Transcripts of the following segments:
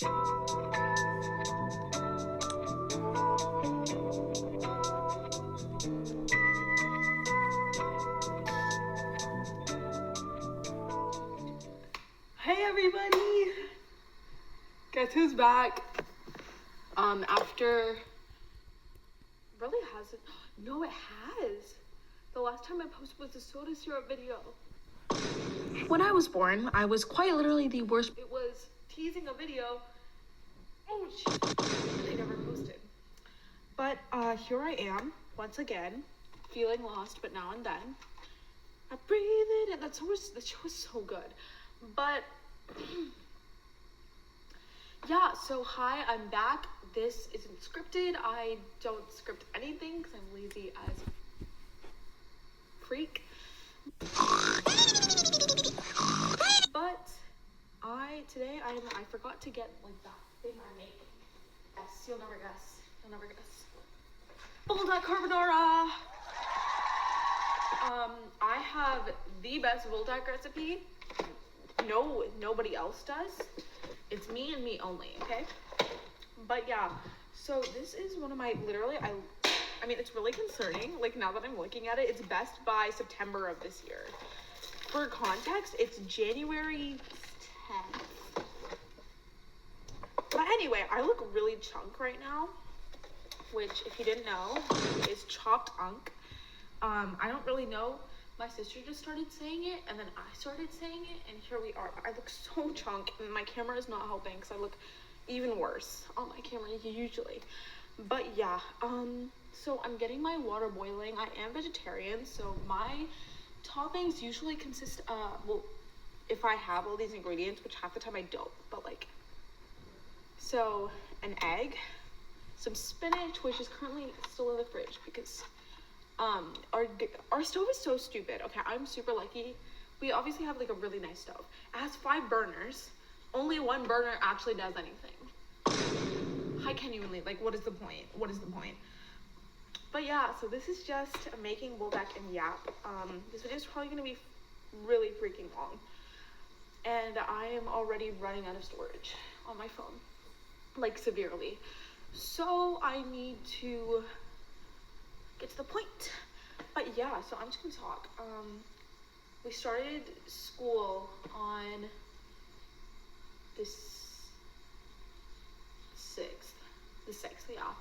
Hey everybody! Guess who's back? After... Really hasn't... No, it has! The last time I posted was the soda syrup video. When I was born, I was quite literally the worst. It was teasing a video. Oh, shit. I never posted. But, here I am, once again, feeling lost, but now and then. I breathe it in. That show was so good. But... yeah, so hi, I'm back. This isn't scripted. I don't script anything because I'm lazy as freak. But today I forgot to get like that thing I make. Yes, you'll never guess. You'll never guess. Buldak carbonara. I have the best buldak recipe. No, nobody else does. It's me and me only, okay? But yeah, so this is one of my, literally, I mean, it's really concerning. Like, now that I'm looking at it, it's best by September of this year. For context, it's January 10th. But anyway, I look really chunk right now, which, if you didn't know, is chopped unk. I don't really know. My sister just started saying it, and then I started saying it, and here we are. I look so chunk, and my camera is not helping, because I look even worse on my camera usually. But yeah, so I'm getting my water boiling. I am vegetarian, so my toppings usually consist of, well, if I have all these ingredients, which half the time I don't, but like, so an egg, some spinach, which is currently still in the fridge because our stove is so stupid. Okay, I'm super lucky. We obviously have like a really nice stove. It has 5 burners. Only one burner actually does anything. How genuinely, like, what is the point? What is the point? But yeah, so this is just making buldak and yap. This video is probably gonna be really freaking long. And I am already running out of storage on my phone, like severely. So I need to get to the point. But yeah, so I'm just gonna talk. We started school on the 6th, yeah.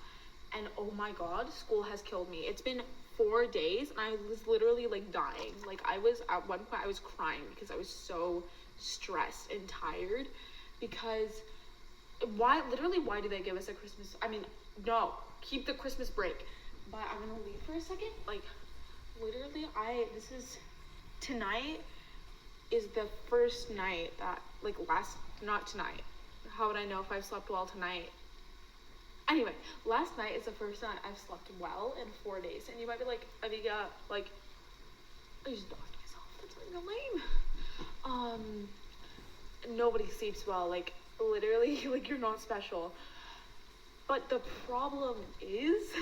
And oh my god, school has killed me. It's been 4 days and I was literally like dying. Like at one point I was crying because I was so stressed and tired because why do they give us a Christmas? I mean, no, keep the Christmas break. But I'm gonna leave for a second. Like, literally, tonight is the first night that, like, not tonight. How would I know if I've slept well tonight? Anyway, last night is the first night I've slept well in 4 days. And you might be like, Aviga, like, I just doxed myself. That's really lame. Nobody sleeps well. Like, literally, like, you're not special. But the problem is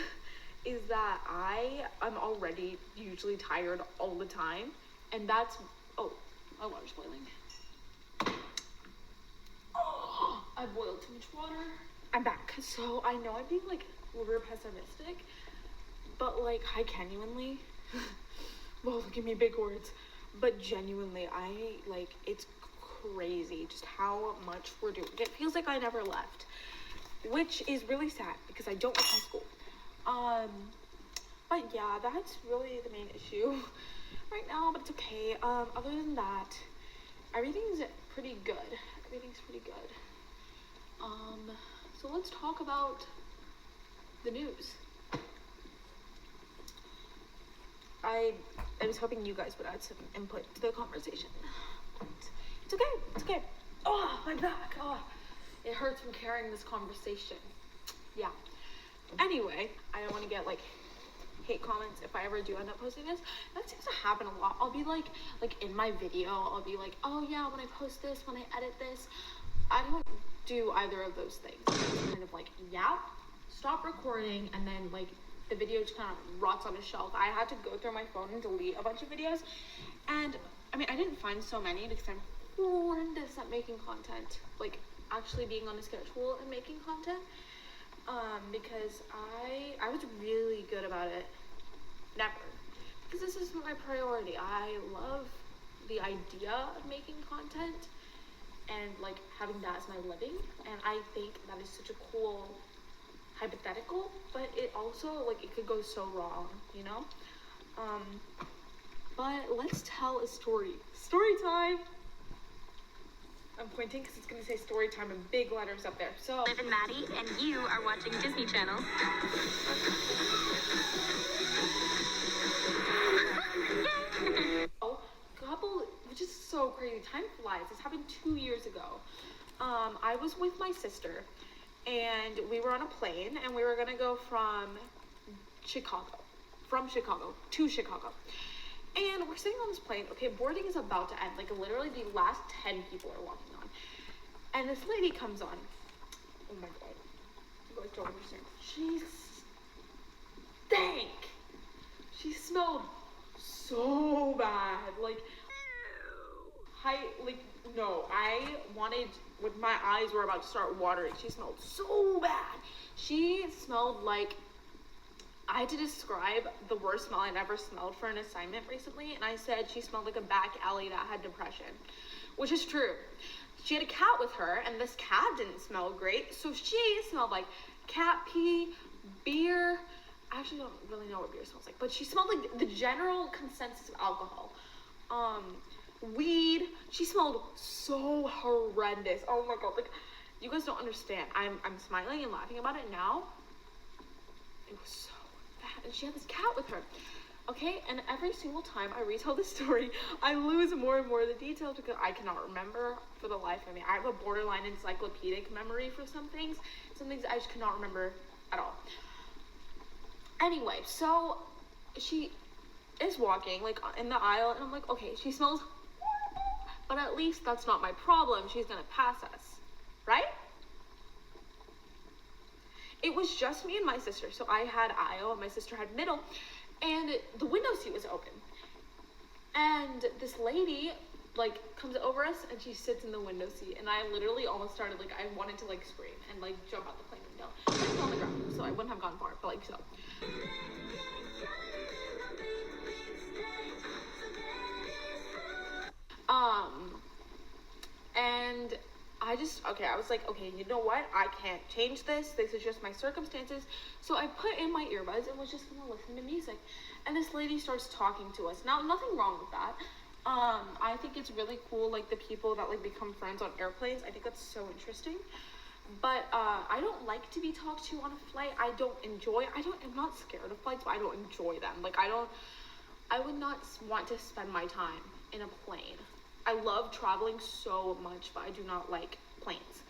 that I'm already usually tired all the time, and that's, oh, my water's boiling. Oh, I boiled too much water. I'm back. So I know I'm being like uber pessimistic, but like I genuinely, well, give me big words, but genuinely it's crazy just how much we're doing. It feels like I never left, which is really sad because I don't like high school. But yeah, that's really the main issue right now, but it's okay. Other than that, everything's pretty good. So let's talk about the news. I was hoping you guys would add some input to the conversation. But it's okay. Oh, my back. Oh, it hurts from carrying this conversation. Yeah. Anyway, I don't want to get like hate comments if I ever do end up posting this. That seems to happen a lot. I'll be like in my video, I'll be like, oh yeah, when I post this, when I edit this, I don't do either of those things. It's kind of like, yeah, stop recording, and then like the video just kind of rots on a shelf. I had to go through my phone and delete a bunch of videos, and I mean, I didn't find so many because I'm horrendous at making content. Like, actually being on a schedule and making content, because I was really good about it. Never. Because this is my priority. I love the idea of making content and like having that as my living, and I think that is such a cool hypothetical, but it also like it could go so wrong, you know. But let's tell a story. Story time. I'm pointing because it's gonna say story time in big letters up there. So Liv and Maddie, and you are watching Disney Channel. Which is so crazy. Time flies. This happened 2 years ago. I was with my sister, and we were on a plane, and we were gonna go from Chicago to Chicago. And we're sitting on this plane. Okay, boarding is about to end. Like literally, the last 10 people are walking on, and this lady comes on. Oh my god, you guys don't understand. She stank. She smelled so bad. Like, I wanted, with my eyes were about to start watering. She smelled so bad. She smelled like, I had to describe the worst smell I'd ever smelled for an assignment recently, and I said she smelled like a back alley that had depression, which is true. She had a cat with her, and this cat didn't smell great, so she smelled like cat pee, beer. I actually don't really know what beer smells like, but she smelled like the general consensus of alcohol. Weed. She smelled so horrendous. Oh my god, like, you guys don't understand. I'm smiling and laughing about it now. It was so bad, and she had this cat with her. Okay, and every single time I retell this story, I lose more and more of the details because I cannot remember for the life of me. I have a borderline encyclopedic memory for some things I just cannot remember at all. Anyway, so she is walking like in the aisle, and I'm like, okay, she smells horrible, but at least that's not my problem. She's gonna pass us, right? It was just me and my sister, so I had aisle and my sister had middle, and the window seat was open, and this lady like comes over us and she sits in the window seat, and I literally almost started, like, I wanted to like scream and like jump out the plane window. I was on the ground, so I wouldn't have gone far, but like so. And I was like, okay, you know what? I can't change this. This is just my circumstances. So I put in my earbuds and was just gonna listen to music. And this lady starts talking to us. Now, nothing wrong with that. I think it's really cool, like, the people that, like, become friends on airplanes. I think that's so interesting. But, I don't like to be talked to on a flight. I'm not scared of flights, but I don't enjoy them. Like, I would not want to spend my time in a plane. I love traveling so much, but I do not like planes.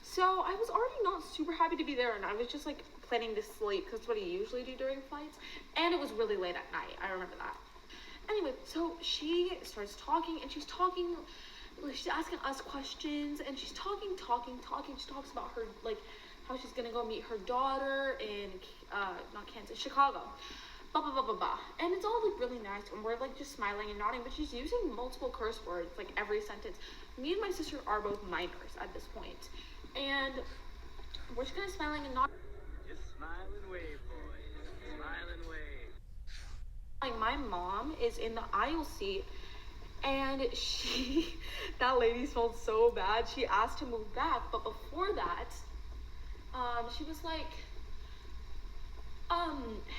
So I was already not super happy to be there, and I was just like planning to sleep because that's what I usually do during flights. And it was really late at night. I remember that. Anyway, so she starts talking, and she's asking us questions, and she's talking. She talks about her, like, how she's gonna go meet her daughter in, not Kansas, Chicago. Blah, blah, blah, blah, blah. And it's all, like, really nice, and we're, like, just smiling and nodding, but she's using multiple curse words, like, every sentence. Me and my sister are both minors at this point, and we're just kind of smiling and nodding. Just smile and wave, boys. Smile and wave. Like, my mom is in the aisle seat, and that lady smelled so bad, she asked to move back, but before that, she was like,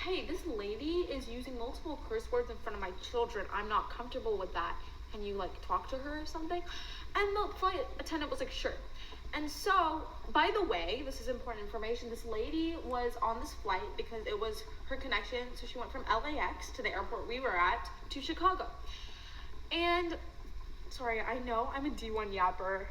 hey, this lady is using multiple curse words in front of my children. I'm not comfortable with that. Can you, like, talk to her or something? And the flight attendant was like, sure. And so, by the way, this is important information, this lady was on this flight because it was her connection, so she went from LAX to the airport we were at to Chicago. And, sorry, I know I'm a D1 yapper.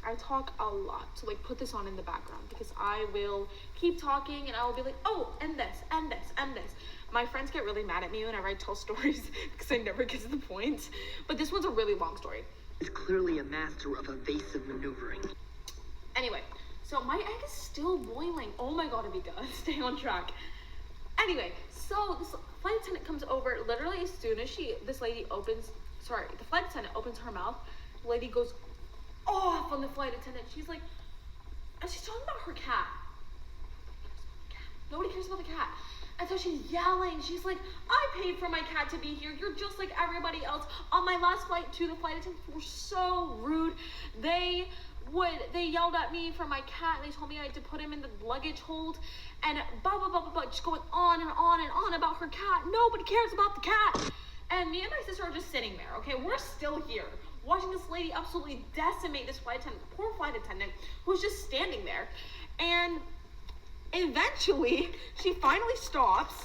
I talk a lot, so like put this on in the background because I will keep talking and I will be like, oh, and this, and this, and this. My friends get really mad at me whenever I tell stories because I never get to the point. But this one's a really long story. Is clearly a master of evasive maneuvering. Anyway, so my egg is still boiling. Oh my god, Abika, stay on track. Anyway, so this flight attendant comes over, literally as soon as the flight attendant opens her mouth, the lady goes, off on the flight attendant. She's like, and she's talking about her cat. Nobody cares about the cat. And so she's yelling. She's like, I paid for my cat to be here. You're just like everybody else. On my last flight too, the flight attendants were so rude. They yelled at me for my cat, and they told me I had to put him in the luggage hold, and blah, blah, blah, blah, blah, just going on and on and on about her cat. Nobody cares about the cat. And me and my sister are just sitting there, okay? We're still here, watching this lady absolutely decimate this flight attendant, poor flight attendant, who's just standing there. And eventually, she finally stops,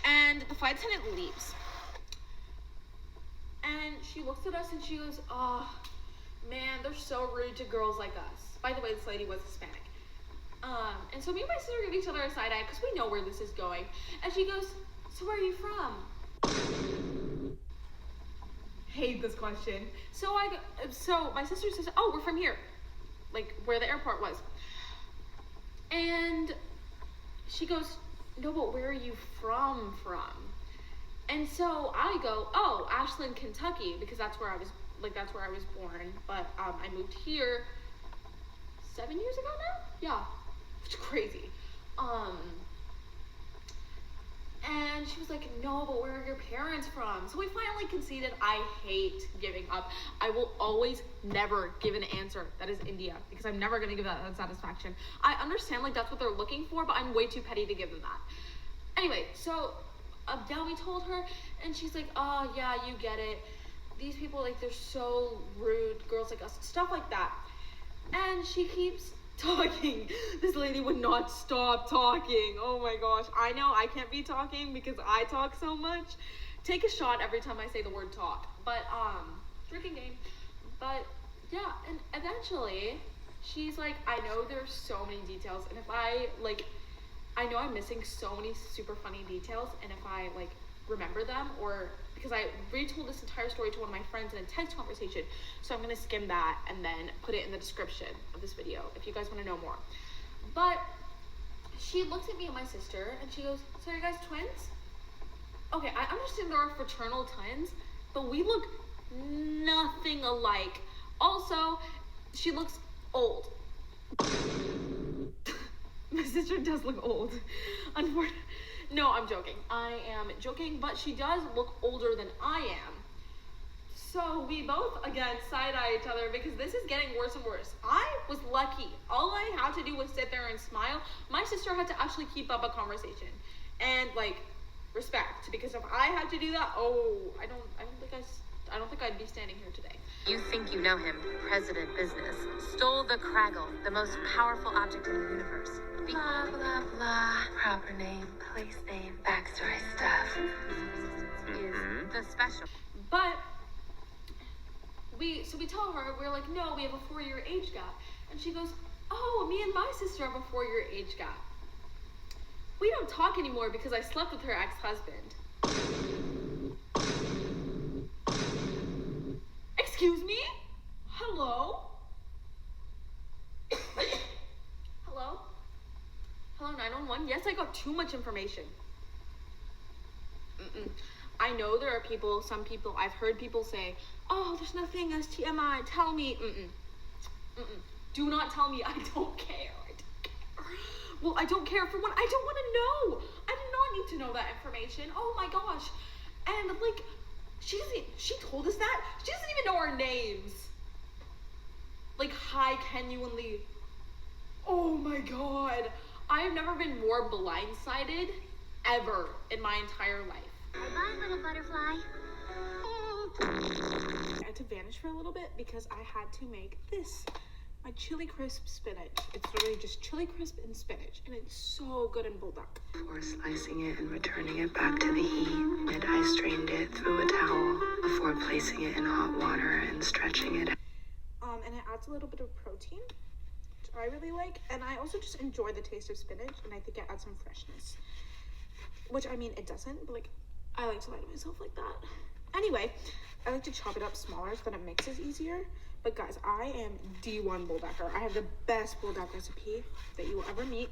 and the flight attendant leaves. And she looks at us and she goes, oh, man, they're so rude to girls like us. By the way, this lady was Hispanic. And so me and my sister give each other a side eye because we know where this is going. And she goes, so where are you from? Hate this question. So my sister says, oh, we're from here. Like where the airport was. And she goes, no, but where are you from? And so I go, oh, Ashland, Kentucky, because that's where I was born. But I moved here 7 years ago now? Yeah, it's crazy. And she was like, no, but where are your parents from? So we finally conceded. I hate giving up. I will always never give an answer that is India, because I'm never going to give that satisfaction. I understand, like, that's what they're looking for, but I'm way too petty to give them that. Anyway, so yeah, we told her, and she's like, oh, yeah, you get it. These people, like, they're so rude, girls like us, stuff like that. And she keeps talking. This lady would not stop talking. Oh my gosh. I know I can't be talking because I talk so much. Take a shot every time I say the word talk. But, drinking game. But, yeah, and eventually, she's like, I know there's so many details, and if I know I'm missing so many super funny details, and if I, like, remember them, or because I retold this entire story to one of my friends in a text conversation, so I'm gonna skim that and then put it in the description of this video if you guys want to know more. But she looks at me and my sister and she goes, so are you guys twins? Okay, I understand there are fraternal twins, but we look nothing alike. Also, she looks old. My sister does look old. Unfortunately. No, I'm joking. I am joking, but she does look older than I am. So we both, again, side-eye each other because this is getting worse and worse. I was lucky. All I had to do was sit there and smile. My sister had to actually keep up a conversation. And, like, respect. Because if I had to do that, I don't think I'd be standing here today. You think you know him, President Business, stole the Craggle, the most powerful object in the universe. Blah, blah, blah. Proper name, place name, backstory stuff. Is the special. But we tell her, we're like, no, we have a 4-year age gap. And she goes, oh, me and my sister have a 4-year age gap. We don't talk anymore because I slept with her ex-husband. Excuse me? Hello? Hello? Hello, 911? Yes, I got too much information. I know there are people, some people, I've heard people say, oh, there's nothing as TMI, tell me. Do not tell me, I don't care. Well, I don't care for what, I don't want to know. I do not need to know that information. Oh my gosh. And like, she told us that. She doesn't even know our names. Like, hi, genuinely. Oh my God. I have never been more blindsided ever in my entire life. Bye, little butterfly. I had to vanish for a little bit because I had to make this. My chili crisp spinach. It's literally just chili crisp and spinach, and it's so good in buldak. Before slicing it and returning it back to the heat, and I strained it through a towel before placing it in hot water and stretching it. And it adds a little bit of protein, which I really like, and I also just enjoy the taste of spinach, and I think it adds some freshness. Which, I mean, it doesn't, but like, I like to lie to myself like that. Anyway, I like to chop it up smaller so that it mixes easier. But guys, I am D1 buldaker. I have the best buldak recipe that you will ever meet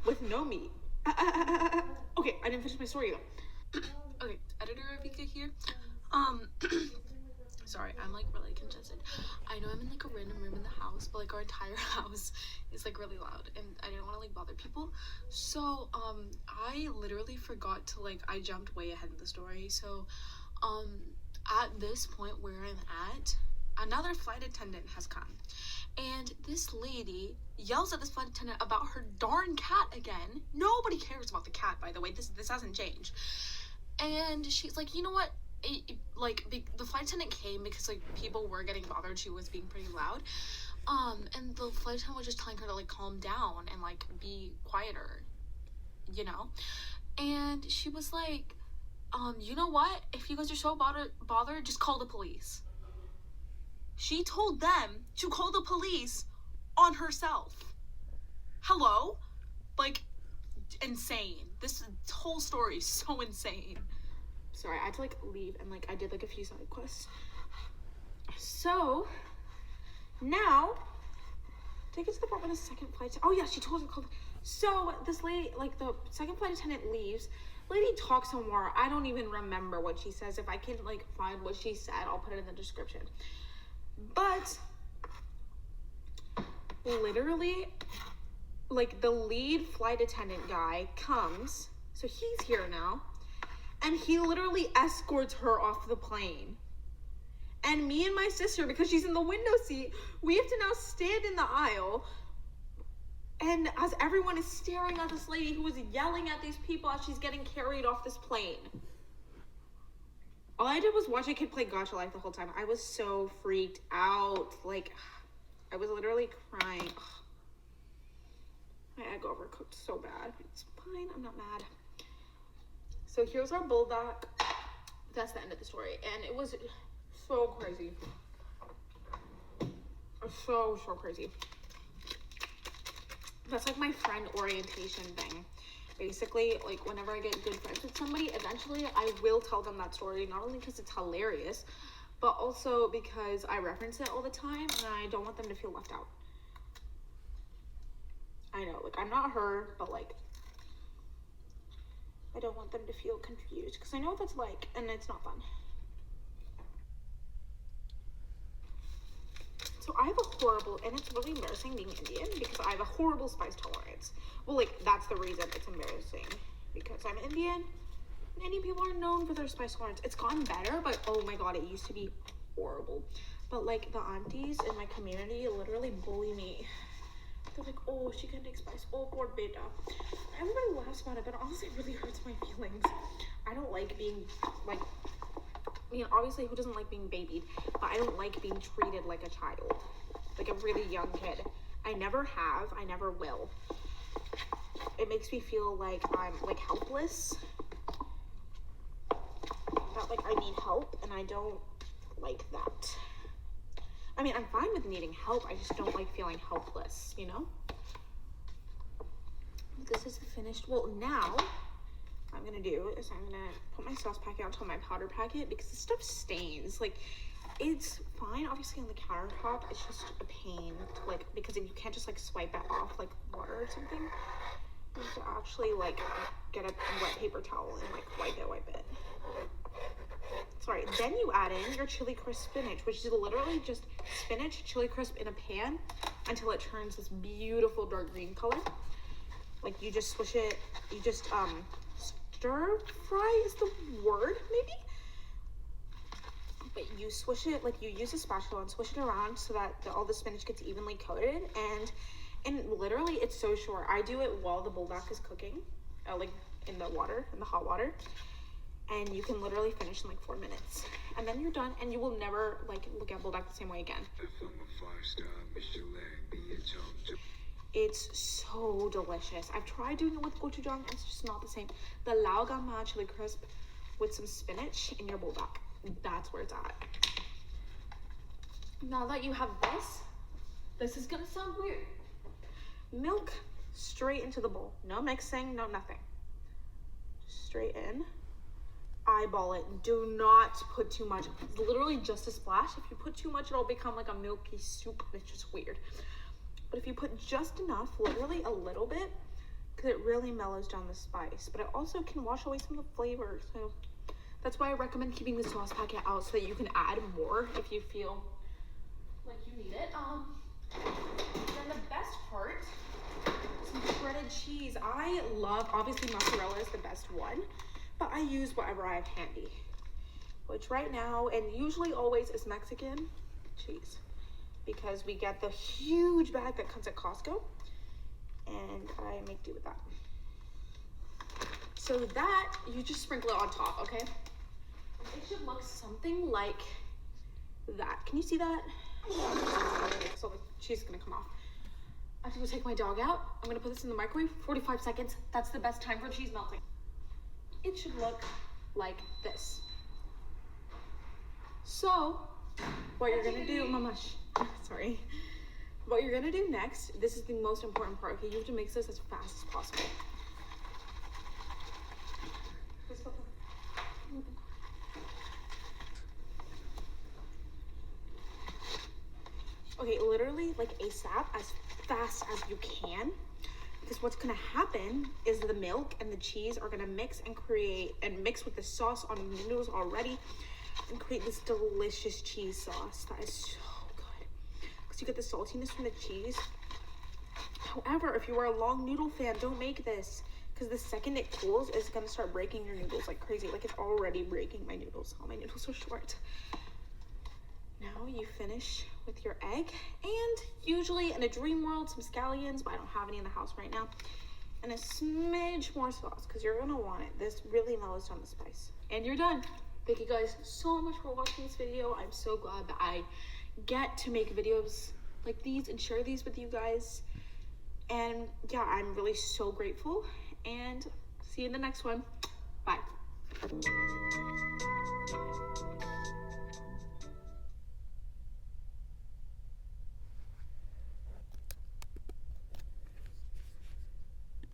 with no meat. Okay, I didn't finish my story though. Okay, editor Avika here. Sorry, I'm like really congested. I know I'm in like a random room in the house, but like our entire house is like really loud and I didn't want to like bother people. So I literally forgot to like, I jumped way ahead of the story. So at this point where I'm at, another flight attendant has come. And this lady yells at this flight attendant about her darn cat again. Nobody cares about the cat, by the way. This hasn't changed. And she's like, you know what? The flight attendant came because like people were getting bothered. She was being pretty loud. And the flight attendant was just telling her to like calm down and like be quieter, you know? And she was like, you know what? If you guys are so bothered, just call the police. She told them to call the police on herself. Hello? Like, insane. This whole story is so insane. Sorry, I had to like leave and like I did like a few side quests. So now take it to the part where the second flight. Oh yeah, she told her to call. So this lady, like the second flight attendant leaves. Lady talks some more. I don't even remember what she says. If I can like find what she said, I'll put it in the description. But literally, like the lead flight attendant guy comes, so he's here now, and he literally escorts her off the plane. And me and my sister, because she's in the window seat, we have to now stand in the aisle. And as everyone is staring at this lady who is yelling at these people as she's getting carried off this plane. All I did was watch a kid play Gacha Life the whole time. I was so freaked out. Like, I was literally crying. My egg overcooked so bad. It's fine, I'm not mad. So here's our buldak. That's the end of the story. And it was so crazy. So crazy. That's like my friend orientation thing. Basically, like whenever I get good friends with somebody, eventually I will tell them that story, not only because it's hilarious, but also because I reference it all the time and I don't want them to feel left out. I know, like I'm not her, but like I don't want them to feel confused because I know what that's like and it's not fun. So I have a horrible, and it's really embarrassing being Indian because I have a horrible spice tolerance. Well, like, that's the reason it's embarrassing. Because I'm Indian, and Indian people are known for their spice tolerance. It's gotten better, but oh my god, it used to be horrible. But, like, the aunties in my community literally bully me. They're like, oh, she can take spice. Oh, poor beta. Everybody laughs about it, but honestly, it really hurts my feelings. I don't like being, like... I mean, obviously, who doesn't like being babied? But I don't like being treated like a child. Like a really young kid. I never have. I never will. It makes me feel like I'm, like, helpless. That, like, I need help, and I don't like that. I mean, I'm fine with needing help. I just don't like feeling helpless, you know? This is the finished... Well, now... what I'm gonna do is I'm gonna put my sauce packet onto my powder packet because this stuff stains. Like, it's fine obviously on the countertop, it's just a pain to like, because you can't just like swipe it off like water or something. You have to actually like get a wet paper towel and like wipe it. Sorry, then you add in your chili crisp spinach, which is literally just spinach, chili crisp in a pan until it turns this beautiful dark green color. Like you just swish it, you just stir fry is the word, maybe? But you swish it, like you use a spatula and swish it around so that all the spinach gets evenly coated, and literally it's so short. I do it while the buldak is cooking, like in the water, in the hot water, and you can literally finish in like 4 minutes. And then you're done, and you will never like look at buldak the same way again. It's so delicious. I've tried doing it with gochujang, and it's just not the same. The lao gama chili crisp with some spinach in your buldak. That's where it's at. Now that you have this is gonna sound weird. Milk straight into the bowl. No mixing, no nothing. Straight in. Eyeball it. Do not put too much. It's literally just a splash. If you put too much, it'll become like a milky soup. It's just weird. But if you put just enough, literally a little bit, because it really mellows down the spice, but it also can wash away some of the flavor. So That's why I recommend keeping the sauce packet out so that you can add more if you feel like you need it. Then the best part, some shredded cheese. I love, obviously mozzarella is the best one, but I use whatever I have handy, which right now and usually always is Mexican cheese, because we get the huge bag that comes at Costco, and I make do with that. So that, you just sprinkle it on top, okay? It should look something like that. Can you see that? So the cheese is gonna come off. I have to go take my dog out. I'm gonna put this in the microwave, 45 seconds. That's the best time for cheese melting. It should look like this. So, what you're gonna do, mamash, sorry. What you're gonna do next, this is the most important part, okay? You have to mix this as fast as possible. Okay, literally like ASAP, as fast as you can, because what's gonna happen is the milk and the cheese are gonna mix and mix with the sauce on the noodles already and create this delicious cheese sauce that is so good, because you get the saltiness from the cheese. However, if you are a long noodle fan, don't make this, because the second it cools, it's gonna start breaking your noodles like crazy. Like, it's already breaking my noodles. All my noodles are short. Now you finish with your egg, and usually in a dream world, some scallions, but I don't have any in the house right now, and a smidge more sauce, because you're gonna want it. This really mellows down the spice, and you're done. Thank you guys so much for watching this video. I'm so glad that I get to make videos like these and share these with you guys, and yeah, I'm really so grateful, and see you in the next one. Bye.